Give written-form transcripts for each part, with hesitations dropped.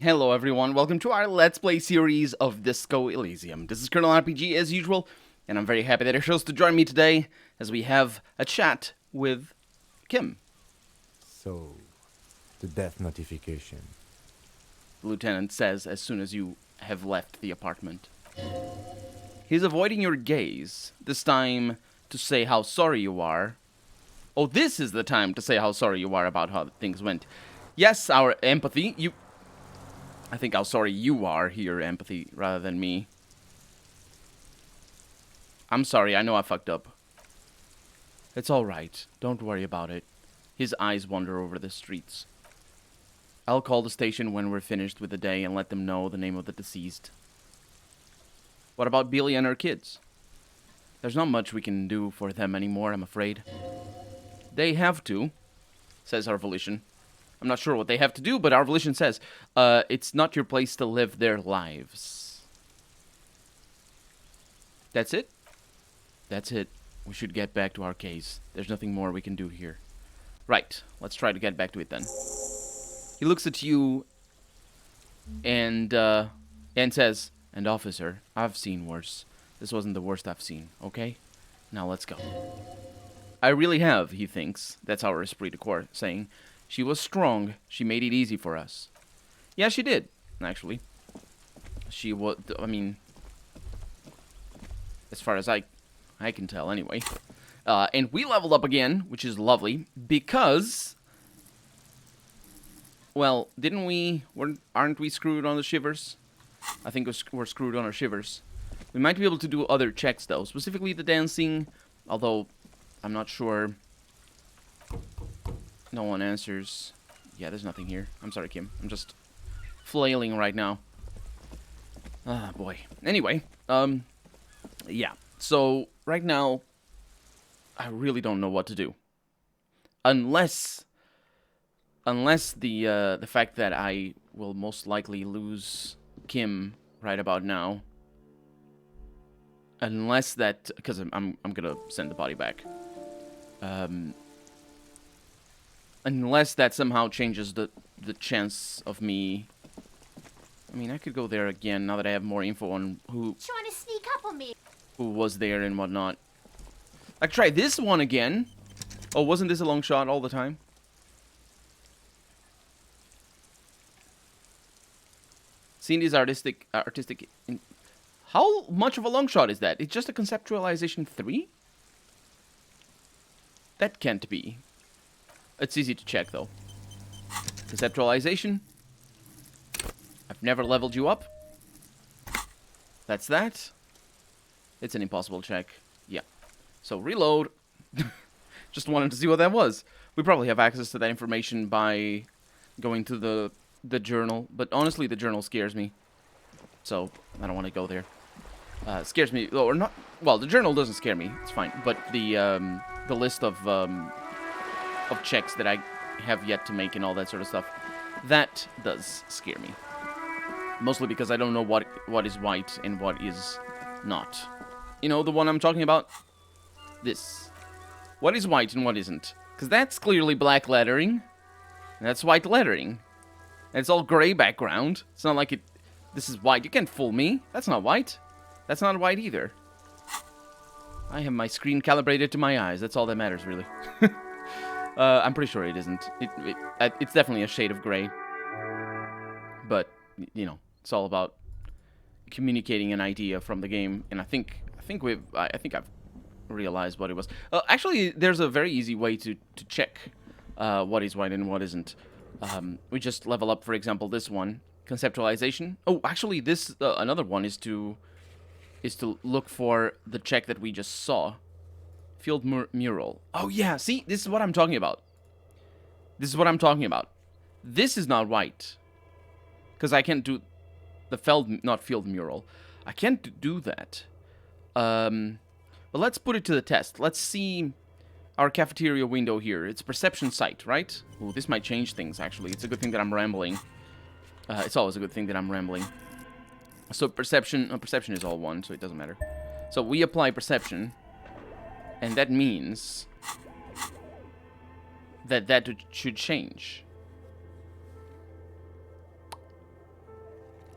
Hello everyone, welcome to our Let's Play series of Disco Elysium. This is Colonel RPG as usual, and I'm very happy that you're chose to join me today as we have a chat with Kim. So, the death notification. The lieutenant says as soon as you have left the apartment. He's avoiding your gaze, this time to say how sorry you are. Oh, this is the time to say how sorry you are about how things went. Yes, our empathy, I think how sorry you are here, empathy, rather than me. I'm sorry, I know I fucked up. It's alright, don't worry about it. His eyes wander over the streets. I'll call the station when we're finished with the day and let them know the name of the deceased. What about Billy and her kids? There's not much we can do for them anymore, I'm afraid. They have to, says our volition. I'm not sure what they have to do, but our volition says, it's not your place to live their lives. That's it? That's it. We should get back to our case. There's nothing more we can do here. Right, let's try to get back to it then. He looks at you and says, and officer, I've seen worse. This wasn't the worst I've seen, okay? Now let's go. I really have, he thinks. That's our esprit de corps saying. She was strong. She made it easy for us. Yeah, she did, actually. She was, I mean, as far as I can tell, anyway. And we leveled up again, which is lovely, because, well, aren't we screwed on the shivers? I think we're screwed on our shivers. We might be able to do other checks, though, specifically the dancing, although I'm not sure. No one answers. Yeah, there's nothing here. I'm sorry, Kim. I'm just flailing right now. Ah, boy. Anyway, yeah. So, right now, I really don't know what to do. Unless the fact that I will most likely lose Kim right about now. Unless that, because I'm gonna send the body back. Unless that somehow changes the chance of me. I mean, I could go there again now that I have more info on who Trying to sneak up on me. who was there and whatnot. I could try this one again. Oh, wasn't this a long shot all the time? Seeing these artistic. How much of a long shot is that? It's just a conceptualization 3? That can't be. It's easy to check, though. Conceptualization. I've never leveled you up. That's that. It's an impossible check. Yeah. So, reload. Just wanted to see what that was. We probably have access to that information by going to the journal. But honestly, the journal scares me. So, I don't want to go there. Scares me. Or not. Well, the journal doesn't scare me. It's fine. But the list of checks that I have yet to make and all that sort of stuff, that does scare me. Mostly because I don't know what is white and what is not. You know, the one I'm talking about? This. What is white and what isn't? Because that's clearly black lettering. And that's white lettering. And it's all gray background. It's not like this is white. You can't fool me. That's not white. That's not white either. I have my screen calibrated to my eyes. That's all that matters, really. I'm pretty sure it isn't. It's definitely a shade of gray. But, you know, it's all about communicating an idea from the game. And I think I've realized what it was. Actually, there's a very easy way to check what is white and what isn't. We just level up, for example, this one. Conceptualization. Oh, actually, this another one is to look for the check that we just saw. Field mural. Oh, yeah. See, this is what I'm talking about. This is what I'm talking about. This is not white. Because I can't do the field mural. I can't do that. But let's put it to the test. Let's see our cafeteria window here. It's perception sight, right? Ooh, this might change things, actually. It's a good thing that I'm rambling. It's always a good thing that I'm rambling. So perception is all one, so it doesn't matter. So we apply perception. And that means that should change.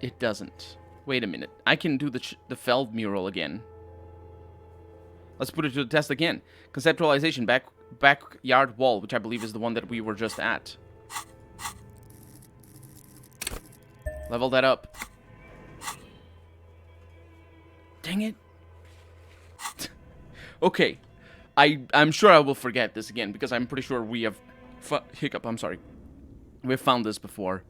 It doesn't. Wait a minute. I can do the Feld mural again. Let's put it to the test again. Conceptualization, backyard wall, which I believe is the one that we were just at. Level that up. Dang it. Okay. I'm sure I will forget this again, because I'm pretty sure we have... Hiccup, I'm sorry. We've found this before.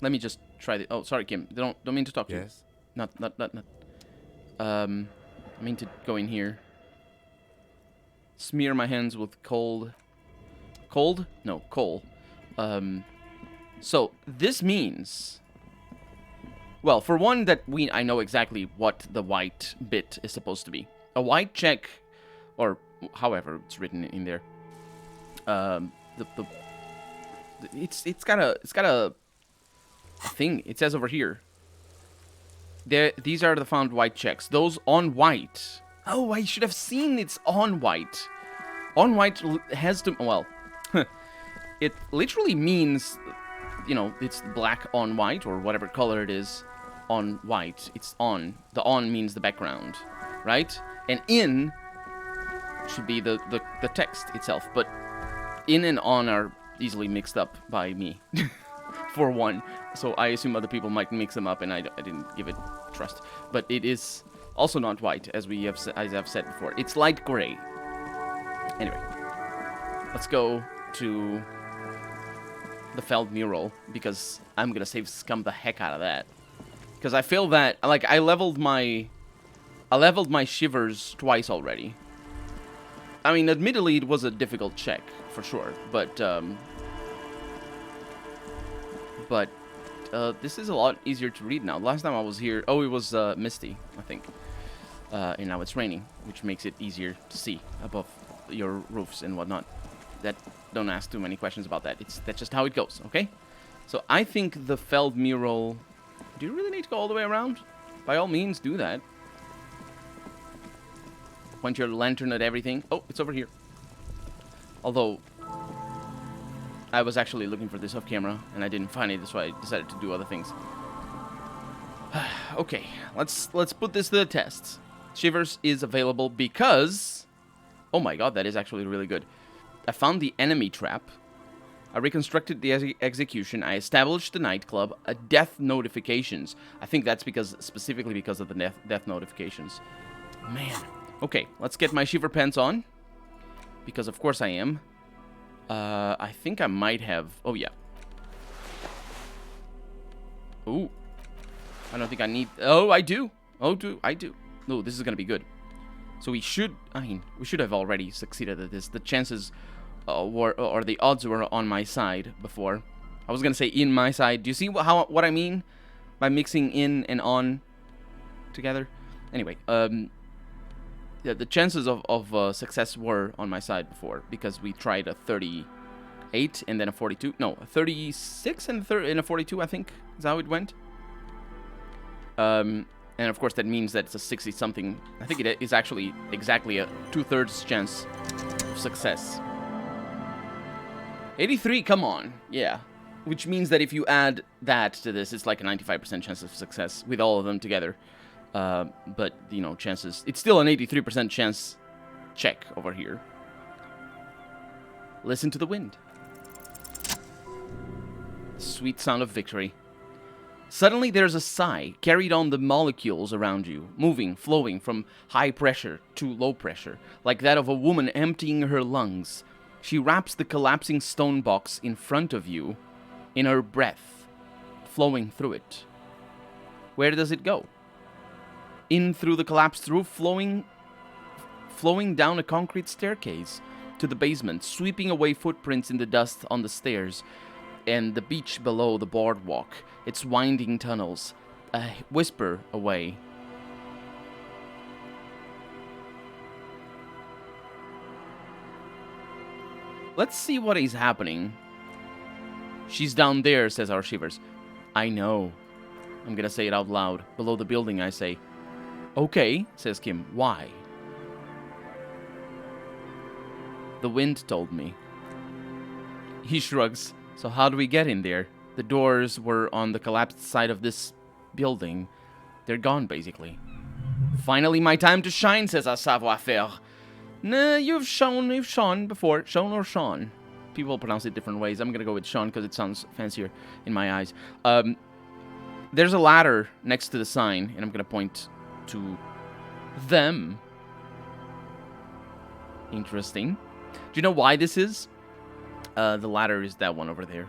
Let me just try the... Oh, sorry, Kim. Don't mean to talk to you. Yes? Not. I mean to go in here. Smear my hands with cold... Cold? No, coal. So, this means... Well, for one, that I know exactly what the white bit is supposed to be. A white check, or however it's written in there. It's got a thing. It says over here. These are the found white checks. Those on white. Oh, I should have seen it's on white. On white has to... Well, it literally means, you know, it's black on white, or whatever color it is on white. It's on. The on means the background, right? And in should be the text itself. But in and on are easily mixed up by me, for one. So I assume other people might mix them up, and I didn't give it trust. But it is also not white, as I've said before. It's light gray. Anyway, let's go to the Feld mural, because I'm gonna save scum the heck out of that. Because I feel that, like, I leveled my shivers twice already. I mean, admittedly, it was a difficult check, for sure, but this is a lot easier to read now. Last time I was here, oh, it was misty, I think. And now it's raining, which makes it easier to see above your roofs and whatnot. Don't ask too many questions about that. That's just how it goes, okay? So I think the Feld mural... Do you really need to go all the way around? By all means, do that. Point your lantern at everything. Oh, it's over here. Although, I was actually looking for this off camera, and I didn't find it, so I decided to do other things. Okay, let's put this to the test. Shivers is available because... Oh my god, that is actually really good. I found the enemy trap. I reconstructed the execution. I established the nightclub. Death notifications. I think that's specifically because of the death notifications. Man. Okay, let's get my shiver pants on. Because of course I am. I think I might have... Oh, yeah. Ooh. I don't think I need... Oh, I do. I do. No, this is going to be good. So we should... I mean, we should have already succeeded at this. The chances... or the odds were on my side before. I was gonna say in my side. Do you see what I mean by mixing in and on together? Anyway, yeah, the chances of success were on my side before, because we tried a 38 and then a 42. No, a 36 and a 42, I think is how it went. And of course that means that it's a 60-something. I think it is actually exactly a 2/3 chance of success. 83, come on. Yeah. Which means that if you add that to this, it's like a 95% chance of success with all of them together. But, you know, chances... It's still an 83% chance check over here. Listen to the wind. Sweet sound of victory. Suddenly there's a sigh carried on the molecules around you, moving, flowing from high pressure to low pressure, like that of a woman emptying her lungs. She wraps the collapsing stone box in front of you in her breath, flowing through it. Where does it go? In through the collapsed roof, flowing down a concrete staircase to the basement, sweeping away footprints in the dust on the stairs and the beach below the boardwalk, its winding tunnels, a whisper away. Let's see what is happening. She's down there, says our shivers. I know. I'm gonna say it out loud. Below the building, I say. Okay, says Kim. Why? The wind told me. He shrugs. So how do we get in there? The doors were on the collapsed side of this building. They're gone, basically. Finally, my time to shine, says a savoir-faire. Nah, you've shone before. Shone or Sean? People pronounce it different ways. I'm gonna go with Sean because it sounds fancier in my eyes. There's a ladder next to the sign, and I'm gonna point to them. Interesting. Do you know why this is? The ladder is that one over there.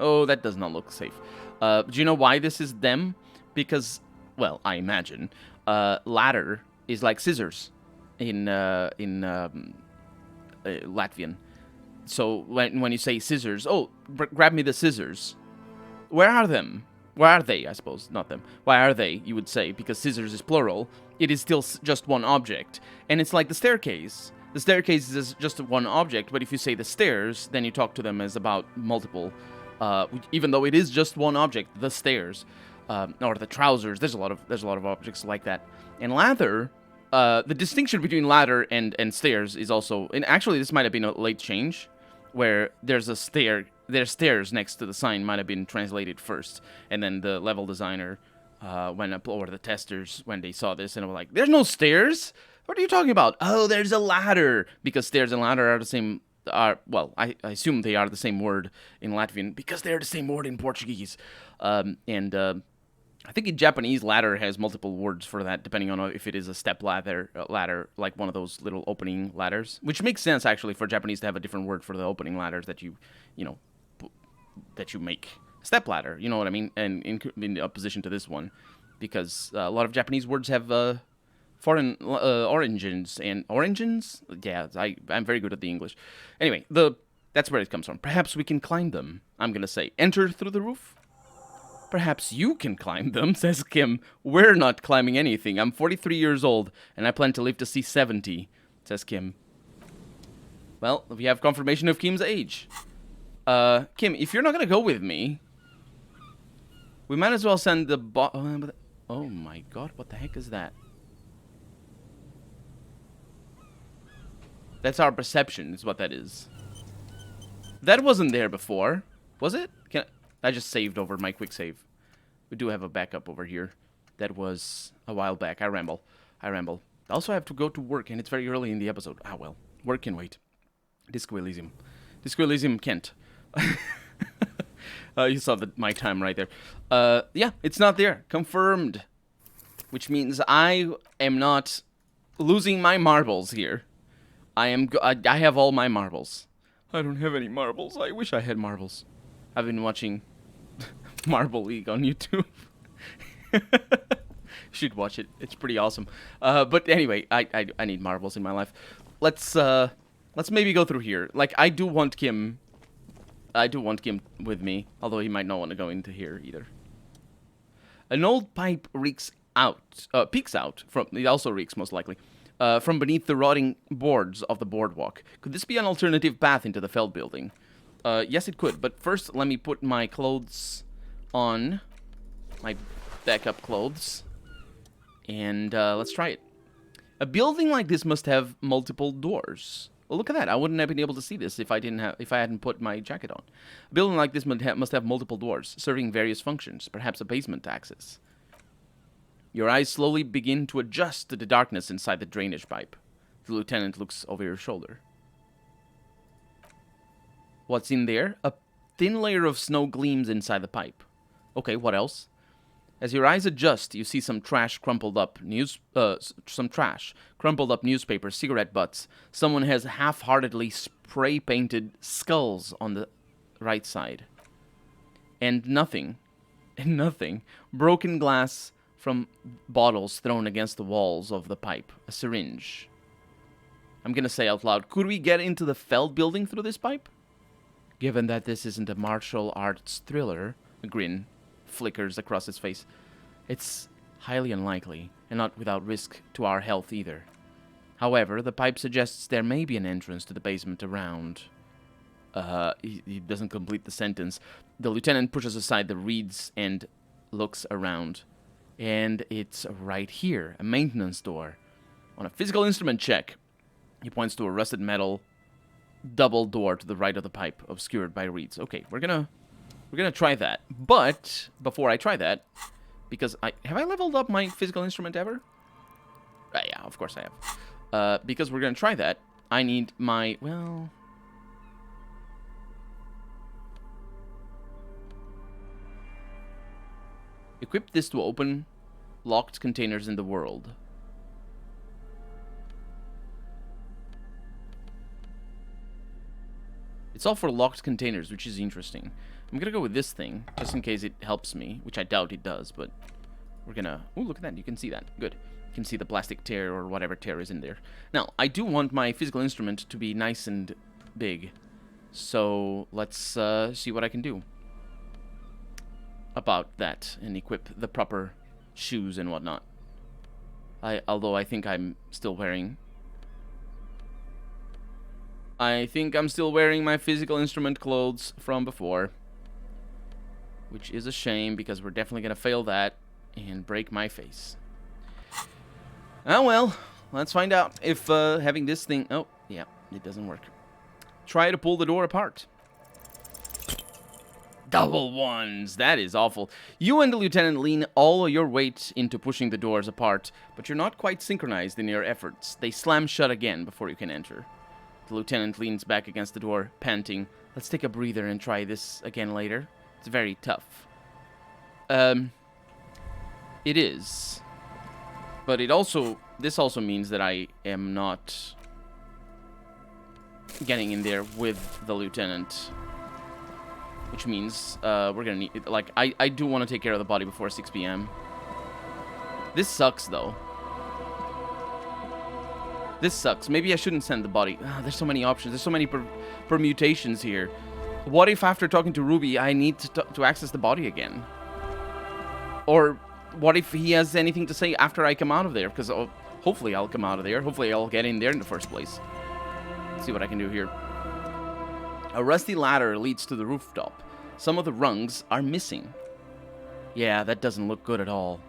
Oh, that does not look safe. Do you know why this is them? Because, well, I imagine, ladder is like scissors in Latvian. So when you say scissors, oh, grab me the scissors. Where are them? Where are they, I suppose, not them. Why are they, you would say, because scissors is plural. It is still just one object. And it's like the staircase. The staircase is just one object, but if you say the stairs, then you talk to them as about multiple, even though it is just one object, the stairs, or the trousers. There's a lot of objects like that. And ladder, the distinction between ladder and stairs is also, and actually this might have been a late change, where there's stairs next to the sign might have been translated first, and then the level designer went up, or the testers, when they saw this, and were like, "There's no stairs. What are you talking about?" "Oh, there's a ladder," because stairs and ladder are the same. Well, I assume they are the same word in Latvian because they're the same word in Portuguese, I think in Japanese, ladder has multiple words for that, depending on if it is a step ladder, like one of those little opening ladders, which makes sense actually for Japanese to have a different word for the opening ladders that you make. Step ladder, you know what I mean? And in opposition to this one, because a lot of Japanese words have foreign origins and origins. Yeah, I'm very good at the English. Anyway, that's where it comes from. Perhaps we can climb them. I'm gonna say, enter through the roof. Perhaps you can climb them, says Kim. We're not climbing anything. I'm 43 years old, and I plan to live to see 70, says Kim. Well, we have confirmation of Kim's age. Kim, if you're not gonna go with me, we might as well send the oh my god, what the heck is that? That's our perception, is what that is. That wasn't there before, was it? I just saved over my quick save. We do have a backup over here. That was a while back. I ramble. Also, I have to go to work, and it's very early in the episode. Ah, well. Work can wait. Disco Elysium. Disco Elysium Kent. You saw my time right there. Yeah, it's not there. Confirmed. Which means I am not losing my marbles here. I have all my marbles. I don't have any marbles. I wish I had marbles. I've been watching Marble League on YouTube. Should watch it. It's pretty awesome. But anyway, I need marbles in my life. Let's maybe go through here. Like, I do want Kim with me, although he might not want to go into here either. An old pipe peeks out from. It also reeks, most likely. From beneath the rotting boards of the boardwalk. Could this be an alternative path into the Feld building? Yes, it could, but first let me put my clothes on, my backup clothes, and let's try it. A building like this must have multiple doors. Well, look at that. I wouldn't have been able to see this if I hadn't put my jacket on. A building like this must have multiple doors, serving various functions, perhaps a basement access. Your eyes slowly begin to adjust to the darkness inside the drainage pipe. The lieutenant looks over your shoulder. What's in there? A thin layer of snow gleams inside the pipe. Okay, what else? As your eyes adjust, you see some crumpled up newspaper, cigarette butts. Someone has half-heartedly spray-painted skulls on the right side. And nothing. Broken glass from bottles thrown against the walls of the pipe. A syringe. I'm gonna say out loud, could we get into the Feld building through this pipe? Given that this isn't a martial arts thriller, a grin flickers across his face. It's highly unlikely, and not without risk to our health either. However, the pipe suggests there may be an entrance to the basement around. He doesn't complete the sentence. The lieutenant pushes aside the reeds and looks around. And it's right here, a maintenance door. On a physical instrument check, he points to a rusted metal double door to the right of the pipe, obscured by reeds. Okay, we're gonna We're gonna try that. But before I try that, because have I leveled up my physical instrument ever? Yeah, of course I have. Because we're gonna try that, I need my, well... Equip this to open locked containers in the world. It's all for locked containers, which is interesting. I'm gonna go with this thing, just in case it helps me, which I doubt it does, but we're gonna... Ooh, look at that, you can see that. Good. You can see the plastic tear or whatever tear is in there. Now, I do want my physical instrument to be nice and big, so let's see what I can do about that and equip the proper shoes and whatnot. Although I think I'm still wearing... I think I'm still wearing my physical instrument clothes from before. Which is a shame, because we're definitely going to fail that and break my face. Oh well, let's find out if having this thing... Oh, yeah, it doesn't work. Try to pull the door apart. Double ones, that is awful. You and the lieutenant lean all your weight into pushing the doors apart, but you're not quite synchronized in your efforts. They slam shut again before you can enter. The lieutenant leans back against the door, panting. Let's take a breather and try this again later. It's very tough. It is. But it also... This also means that I am not getting in there with the lieutenant. Which means we're gonna need... Like, I do want to take care of the body before 6 p.m. This sucks, though. This sucks. Maybe I shouldn't send the body. There's so many options. There's so many permutations here. What if after talking to Ruby, I need to access the body again? Or what if he has anything to say after I come out of there? Because hopefully I'll come out of there. Hopefully I'll get in there in the first place. Let's see what I can do here. A rusty ladder leads to the rooftop. Some of the rungs are missing. Yeah, that doesn't look good at all.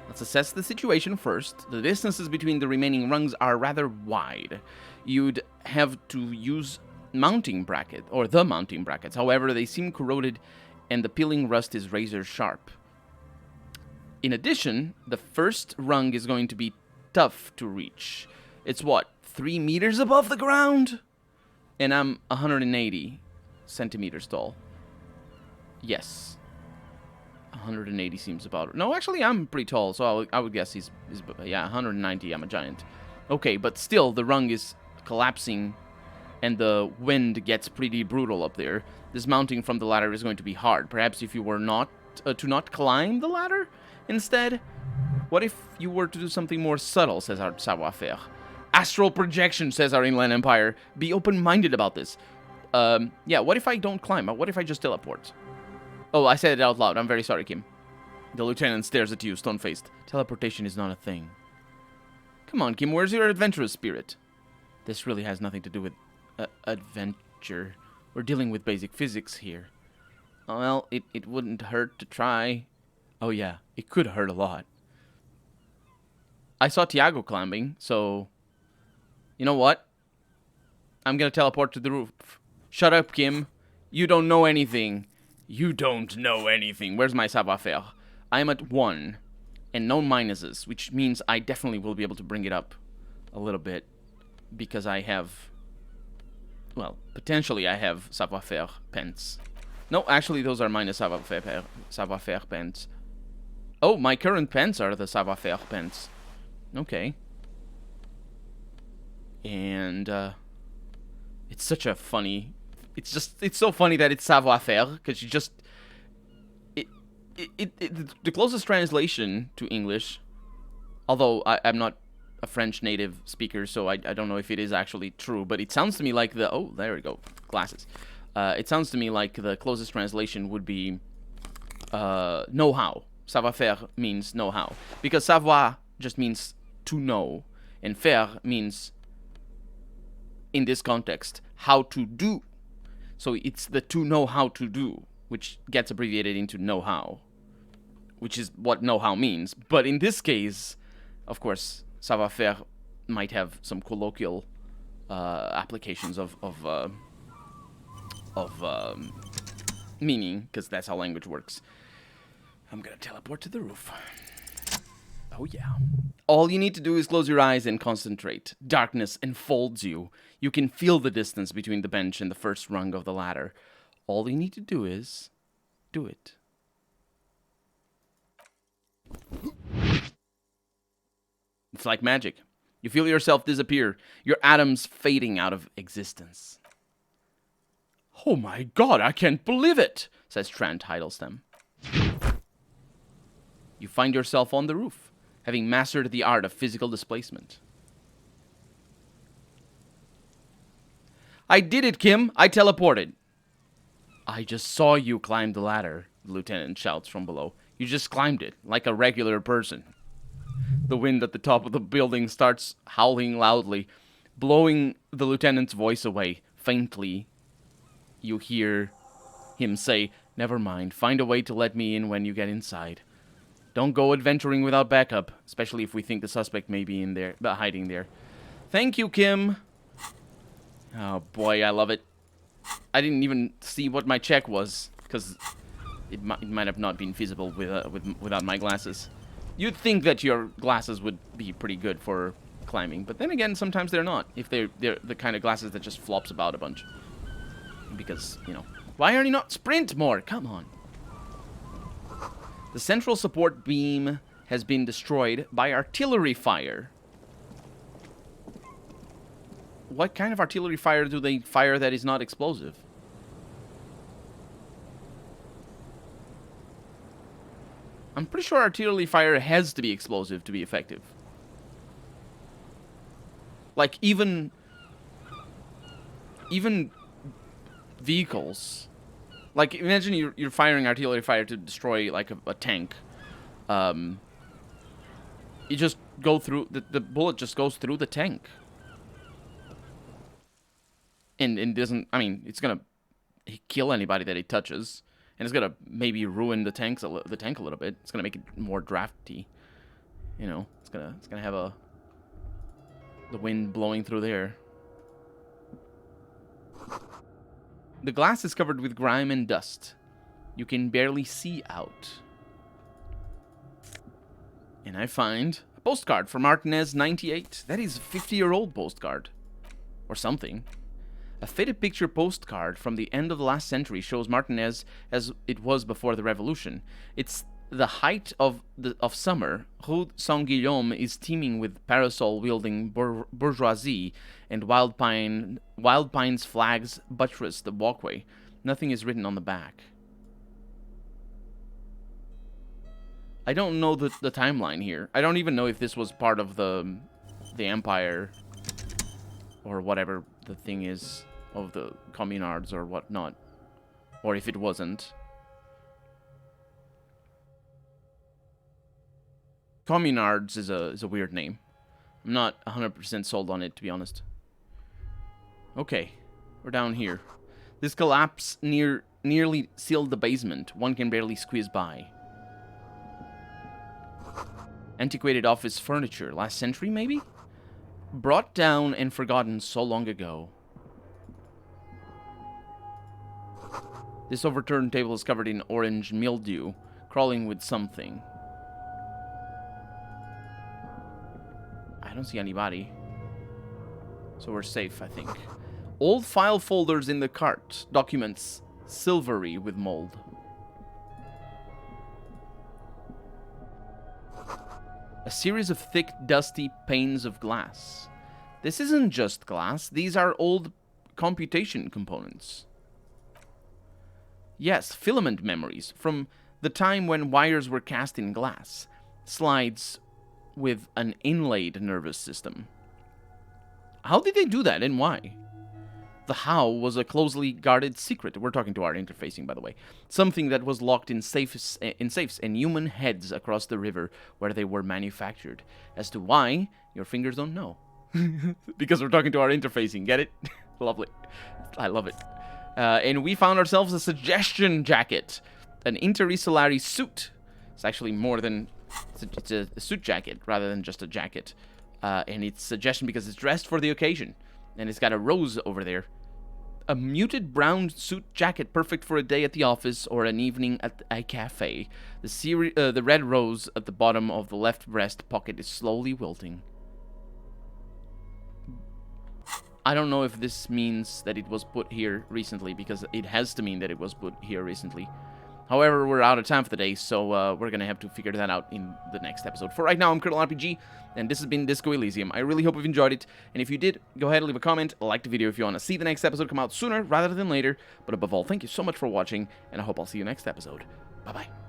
Let's assess the situation first. The distances between the remaining rungs are rather wide. You'd have to use mounting bracket, or the mounting brackets. However, they seem corroded and the peeling rust is razor sharp. In addition, the first rung is going to be tough to reach. It's what, 3 meters above the ground? And I'm 180 centimeters tall. Yes. 180 seems about... No, actually, I'm pretty tall, so I would guess he's... Yeah, 190, I'm a giant. Okay, but still, the rung is collapsing, and the wind gets pretty brutal up there. Dismounting from the ladder is going to be hard. Perhaps if you were not... to not climb the ladder instead? What if you were to do something more subtle, says our savoir-faire. Astral projection, says our inland empire. Be open-minded about this. Yeah, what if I don't climb? What if I just teleport? Oh, I said it out loud. I'm very sorry, Kim. The lieutenant stares at you, stone-faced. Teleportation is not a thing. Come on, Kim, where's your adventurous spirit? This really has nothing to do with adventure. We're dealing with basic physics here. Well, it wouldn't hurt to try. Oh yeah, it could hurt a lot. I saw Tiago climbing, so... You know what? I'm gonna teleport to the roof. Shut up, Kim. You don't know anything. You don't know anything. Where's my savoir-faire? I am at 1, and no minuses, which means I definitely will be able to bring it up a little bit, because I have... Well, potentially I have savoir-faire pence. No, actually, those are minus savoir-faire pence. Oh, my current pence are the savoir-faire pence. Okay. And, it's such a funny... It's so funny that it's savoir-faire, because you just... The closest translation to English, although I'm not a French native speaker, so I don't know if it is actually true, but it sounds to me like the... Oh, there we go. Glasses. It sounds to me like the closest translation would be know-how. Savoir-faire means know-how. Because savoir just means to know, and faire means, in this context, how to do. So it's the to know how to do, which gets abbreviated into know-how, which is what know-how means. But in this case, of course, savoir-faire might have some colloquial Meaning, because that's how language works. I'm gonna teleport to the roof. Oh yeah. All you need to do is close your eyes and concentrate. Darkness enfolds you. You can feel the distance between the bench and the first rung of the ladder. All you need to do is do it. It's like magic. You feel yourself disappear, your atoms fading out of existence. Oh my god, I can't believe it, says Trent Heidelstein. You find yourself on the roof, having mastered the art of physical displacement. I did it, Kim. I teleported. I just saw you climb the ladder, the lieutenant shouts from below. You just climbed it, like a regular person. The wind at the top of the building starts howling loudly, blowing the lieutenant's voice away. Faintly, you hear him say, "Never mind, find a way to let me in when you get inside. Don't go adventuring without backup, especially if we think the suspect may be in there, hiding there." Thank you, Kim. Oh boy, I love it. I didn't even see what my check was, because it might have not been feasible without my glasses. You'd think that your glasses would be pretty good for climbing, but then again, sometimes they're not, if they're the kind of glasses that just flops about a bunch. Because, you know, why are you not sprint more? Come on. The central support beam has been destroyed by artillery fire. What kind of artillery fire do they fire that is not explosive? I'm pretty sure artillery fire has to be explosive to be effective. Like, even vehicles. Like, imagine you're firing artillery fire to destroy, like, a tank. You just go through... The bullet just goes through the tank. And doesn't... I mean, it's gonna kill anybody that it touches. And it's gonna maybe ruin the tank a little bit. It's gonna make it more drafty. You know, it's gonna have the wind blowing through there. The glass is covered with grime and dust. You can barely see out. And I find a postcard from Martinez 98. That is a 50-year-old postcard. Or something. A faded picture postcard from the end of the last century shows Martinez as it was before the revolution. It's the height of summer. Rue Saint-Guillaume is teeming with parasol-wielding bourgeoisie, and wild pine's flags buttress the walkway. Nothing is written on the back. I don't know the timeline here. I don't even know if this was part of the Empire or whatever the thing is of the communards or whatnot, or if it wasn't. Communards is a weird name. I'm not 100% sold on it, to be honest. Okay, we're down here. This collapse nearly sealed the basement. One can barely squeeze by. Antiquated office furniture, last century maybe? Brought down and forgotten so long ago. This overturned table is covered in orange mildew, crawling with something. I don't see anybody. So we're safe, I think. Old file folders in the cart. Documents silvery with mold. A series of thick, dusty panes of glass. This isn't just glass. These are old computation components. Yes, filament memories from the time when wires were cast in glass. Slides with an inlaid nervous system. How did they do that and why? The how was a closely guarded secret. We're talking to our interfacing, by the way. Something that was locked in safes and human heads across the river where they were manufactured. As to why, your fingers don't know. Because we're talking to our interfacing. Get it? Lovely. I love it. And we found ourselves a suggestion jacket. An interstellary suit. It's actually more than... It's a suit jacket rather than just a jacket. And it's suggestion because it's dressed for the occasion. And it's got a rose over there. A muted brown suit jacket, perfect for a day at the office or an evening at a cafe. The red rose at the bottom of the left breast pocket is slowly wilting. I don't know if this means that it was put here recently, because it has to mean that it was put here recently. However, we're out of time for the day, so we're going to have to figure that out in the next episode. For right now, I'm Colonel RPG, and this has been Disco Elysium. I really hope you've enjoyed it, and if you did, go ahead and leave a comment, like the video if you want to see the next episode come out sooner rather than later. But above all, thank you so much for watching, and I hope I'll see you next episode. Bye-bye.